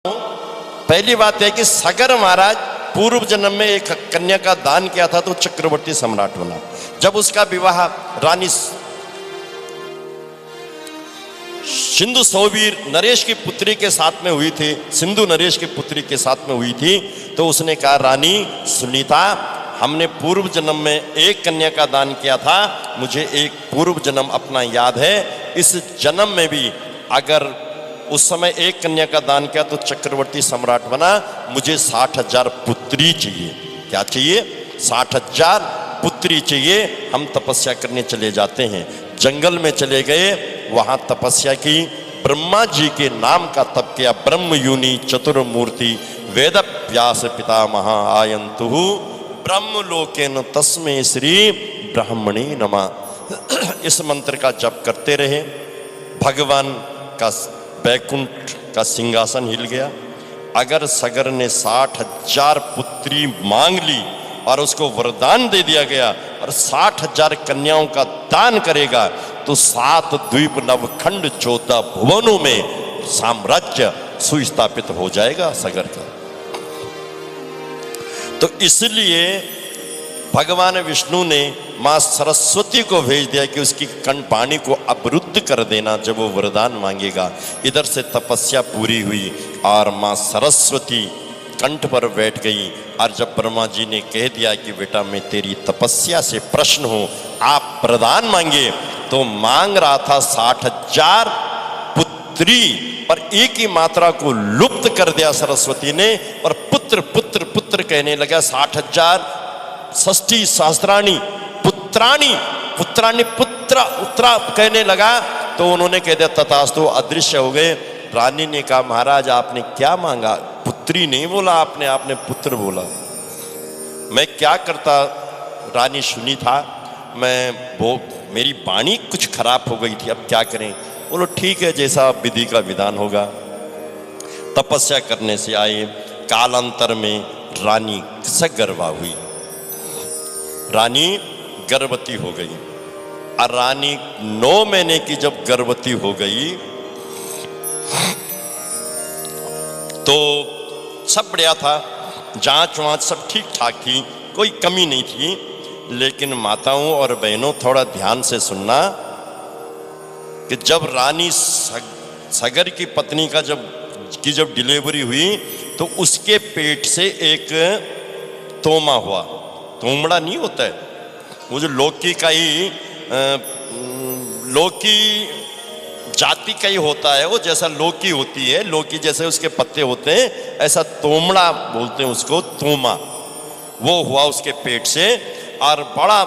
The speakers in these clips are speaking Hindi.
पहली बात है कि सगर महाराज पूर्व जन्म में एक कन्या का दान किया था तो चक्रवर्ती सम्राट बना। जब उसका विवाह रानी सिंधु सौवीर नरेश की पुत्री के साथ में हुई थी, सिंधु नरेश की पुत्री के साथ में हुई थी, तो उसने कहा रानी सुनीता, हमने पूर्व जन्म में एक कन्या का दान किया था, मुझे एक पूर्व जन्म अपना याद है, इस जन्म में भी अगर उस समय एक कन्या का दान किया तो चक्रवर्ती सम्राट बना, मुझे 60,000 पुत्री चाहिए। क्या चाहिए? 60,000 पुत्री चाहिए। हम तपस्या करने चले जाते हैं। जंगल में चले गए, वहां तपस्या की, ब्रह्मा जी के नाम का तप किया। ब्रह्म युनि चतुर्मूर्ति वेद व्यास पितामह आयंतु ब्रह्मलोकेन तस्मै श्री ब्रह्मणे नमः। इस मंत्र का जप करते रहे। भगवान का बैकुंठ का सिंहासन हिल गया। अगर सगर ने 60,000 पुत्री मांग ली और उसको वरदान दे दिया गया और 60,000 कन्याओं का दान करेगा तो 7 द्वीप नवखंड 14 भुवनों में साम्राज्य सुस्थापित हो जाएगा सगर का। तो इसलिए भगवान विष्णु ने मां सरस्वती को भेज दिया कि उसकी वाणी को अवरुद्ध कर देना जब वो वरदान मांगेगा। इधर से तपस्या पूरी हुई और मां सरस्वती कंठ पर बैठ गई। और जब ब्रह्मा जी ने कह दिया कि बेटा मैं तेरी तपस्या से प्रश्न हूं, आप वरदान मांगे, तो मांग रहा था 60,000 पुत्री, पर एक ही मात्रा को लुप्त कर दिया सरस्वती ने और पुत्र पुत्र पुत्र कहने लगा। 60,000 षष्ठी सहस्त्राणी पुत्राणी पुत्राणी पुत्र उत्तरा कहने लगा, तो उन्होंने कह दिया तथास्तु, अदृश्य हो गए। रानी ने कहा महाराज आपने क्या मांगा? पुत्री नहीं बोला आपने पुत्र बोला। मैं क्या करता? रानी सुनी था, मेरी वाणी कुछ खराब हो गई थी, अब क्या करें? बोलो ठीक है, जैसा विधि का विधान होगा। तपस्या करने से आए। कालांतर में रानी सगर्भा हुई, रानी गर्भवती हो गई। और रानी 9 महीने की जब गर्भवती हो गई तो सब बढ़िया था, जांच वांच सब ठीक ठाक थी, कोई कमी नहीं थी। लेकिन माताओं और बहनों थोड़ा ध्यान से सुनना कि जब रानी सगर की पत्नी का जब डिलीवरी हुई तो उसके पेट से एक तोमा हुआ। तोमड़ा नहीं होता है वो, जो लौकी का ही लौकी जाति का ही होता है, वो जैसा लौकी होती है, लौकी जैसे उसके पत्ते होते हैं, ऐसा तोमड़ा बोलते हैं उसको, तोमा। वो हुआ उसके पेट से। और बड़ा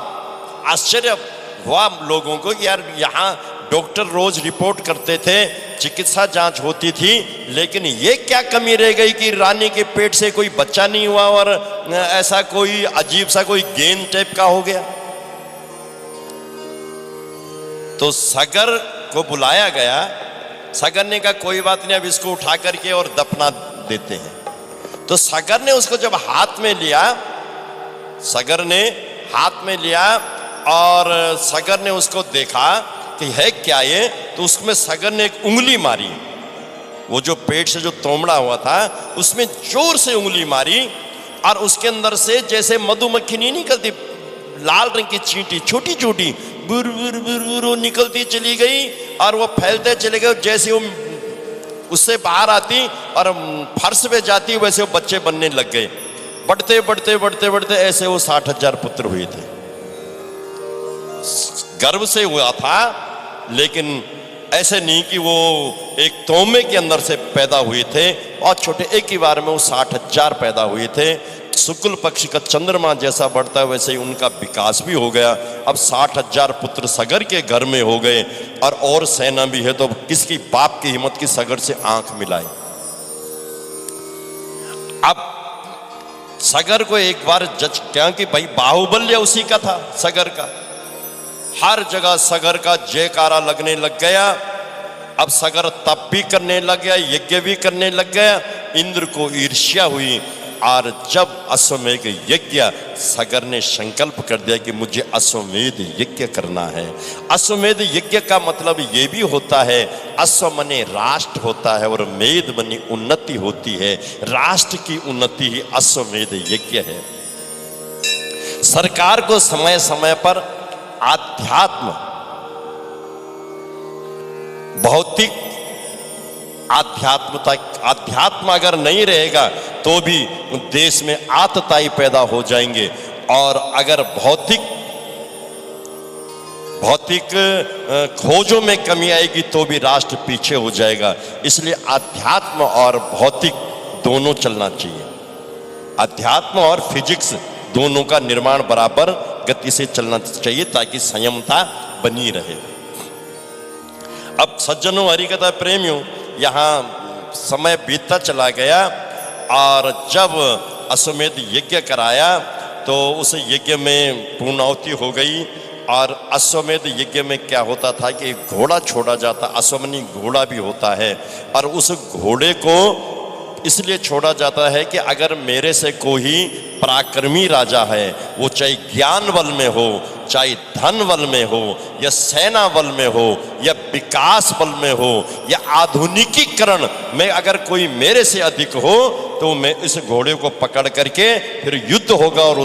आश्चर्य हुआ लोगों को कि यार यहाँ डॉक्टर रोज रिपोर्ट करते थे, चिकित्सा जांच होती थी, लेकिन ये क्या कमी रह गई कि रानी के पेट से कोई बच्चा नहीं हुआ और ऐसा कोई अजीब सा कोई गेंद टाइप का हो गया। तो सगर को बुलाया गया। सगर ने कहा कोई बात नहीं, अब इसको उठा करके और दफना देते हैं। तो सगर ने उसको जब हाथ में लिया, सगर ने हाथ में लिया और सगर ने उसको देखा कि है क्या ये, तो उसमें सगर ने एक उंगली मारी। वो जो पेट से जो तोमड़ा हुआ था उसमें जोर से उंगली मारी और उसके अंदर से जैसे मधुमक्खी नहीं निकलती, लाल रंग की चींटी छोटी छोटी बुर बुर बुर बुर निकलती चली गई और वो फैलते चले गए। जैसे वो उससे बाहर आती और फर्श पे जाती, वैसे वो बच्चे बनने लग गए। बढ़ते बढ़ते बढ़ते बढ़ते ऐसे वो 60,000 पुत्र हुए थे। गर्भ से हुआ था, लेकिन ऐसे नहीं कि वो एक तोमे के अंदर से पैदा हुए थे और छोटे, एक ही बार में वो 60,000 पैदा हुए थे। शुक्ल पक्ष का चंद्रमा जैसा बढ़ता है वैसे ही उनका विकास भी हो गया। अब 60,000 पुत्र सगर के घर में हो गए और सेना भी है, तो किसकी बाप की हिम्मत की सगर से आंख मिलाए। अब सगर को एक बार जज क्या कि भाई बाहुबल्य उसी का था, सगर का। हर जगह सगर का जयकारा लगने लग गया। अब सगर तप भी करने लग गया, यज्ञ भी करने लग गया। इंद्र को ईर्ष्या हुई और जब अश्वमेध यज्ञ, सगर ने संकल्प कर दिया कि मुझे अश्वमेध यज्ञ यज्ञ करना है। अश्वमेध यज्ञ का मतलब ये भी होता है, अश्व मने राष्ट्र होता है और मेध मने उन्नति होती है। राष्ट्र की उन्नति ही अश्वमेध यज्ञ है। सरकार को समय समय पर आध्यात्म, भौतिक आध्यात्म अगर नहीं रहेगा तो भी देश में आतताई पैदा हो जाएंगे, और अगर भौतिक खोजों में कमी आएगी तो भी राष्ट्र पीछे हो जाएगा। इसलिए आध्यात्म और भौतिक दोनों चलना चाहिए। अध्यात्म और फिजिक्स दोनों का निर्माण बराबर गति से चलना चाहिए ताकि संयमता बनी रहे। अब सज्जनों, हरिकथा प्रेमियों, यहाँ समय बीतता चला गया और जब अश्वमेध यज्ञ कराया तो उस यज्ञ में पूर्णाहुति हो गई। और अश्वमेध यज्ञ में क्या होता था कि एक घोड़ा छोड़ा जाता, अश्वमनी घोड़ा भी होता है, और उस घोड़े को इसलिए छोड़ा जाता है कि अगर मेरे से कोई पराक्रमी राजा है, वो चाहे ज्ञान बल में हो, चाहे धन बल में हो, या सेना बल में हो, या विकास बल में हो, या आधुनिकीकरण में अगर कोई मेरे से अधिक हो, तो मैं इस घोड़े को पकड़ करके फिर युद्ध होगा और